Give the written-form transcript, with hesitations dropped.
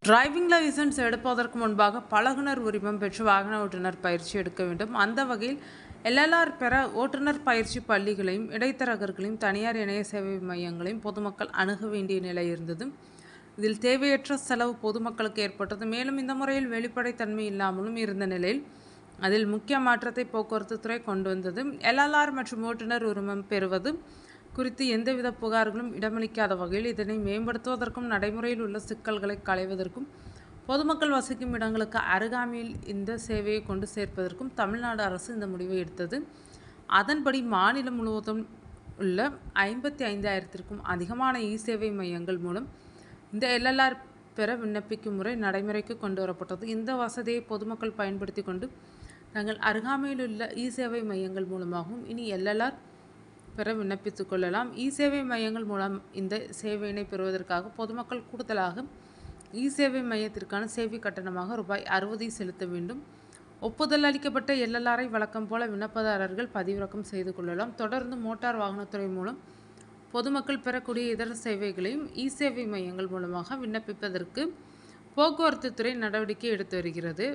Driving licence எடுப்பதற்கு முன்பாக பழகுனர் உரிமம் பெற்று வாகன ஓட்டுநர் பயிற்சி எடுக்க வேண்டும். அந்த வகையில் எல்எல்ஆர் பெற ஓட்டுநர் பயிற்சி பள்ளிகளையும் இடைத்தரகர்களையும் தனியார் இணைய சேவை மையங்களையும் பொதுமக்கள் அணுக வேண்டிய நிலை இருந்தது. இதில் தேவையற்ற செலவு பொதுமக்களுக்கு ஏற்பட்டது. மேலும் இந்த முறையில் வெளிப்படைத்தன்மை இல்லாமலும் இருந்த நிலையில் அதில் முக்கிய மாற்றத்தை போக்குவரத்து துறை கொண்டு வந்தது. எல்எல்ஆர் மற்றும் ஓட்டுநர் உரிமம் பெறுவது குறித்து எந்தவித புகார்களும் இடமளிக்காத வகையில் இதனை மேம்படுத்துவதற்கும் நடைமுறையில் உள்ள சிக்கல்களை களைவதற்கும் பொதுமக்கள் வசிக்கும் இடங்களுக்கு அருகாமையில் இந்த சேவையை கொண்டு சேர்ப்பதற்கும் தமிழ்நாடு அரசு இந்த முடிவை எடுத்தது. அதன்படி மாநிலம் முழுவதும் உள்ள 55,000க்கும் அதிகமான இ-சேவை மையங்கள் மூலம் இந்த எல்எல்ஆர் பெற விண்ணப்பிக்கும் முறை நடைமுறைக்கு கொண்டு வரப்பட்டது. இந்த வசதியை பொதுமக்கள் பயன்படுத்தி கொண்டு தங்கள் அருகாமையில் உள்ள இ-சேவை மையங்கள் மூலமாகவும் இனி எல்எல்ஆர் பெற விண்ணப்பித்துக் கொள்ளலாம். இ-சேவை மையங்கள் மூலம் இந்த சேவையினை பெறுவதற்காக பொதுமக்கள் கூடுதலாக இ-சேவை மையத்திற்கான சேவை கட்டணமாக ரூபாய் 60 செலுத்த வேண்டும். ஒப்புதல் அளிக்கப்பட்ட எல்எல்ஆரை வழக்கம் போல விண்ணப்பதாரர்கள் பதிவிறக்கம் செய்து கொள்ளலாம். தொடர்ந்து மோட்டார் வாகனத்துறை மூலம் பொதுமக்கள் பெறக்கூடிய இதர சேவைகளையும் இ-சேவை மையங்கள் மூலமாக விண்ணப்பிப்பதற்கு போக்குவரத்து துறை நடவடிக்கை எடுத்து வருகிறது.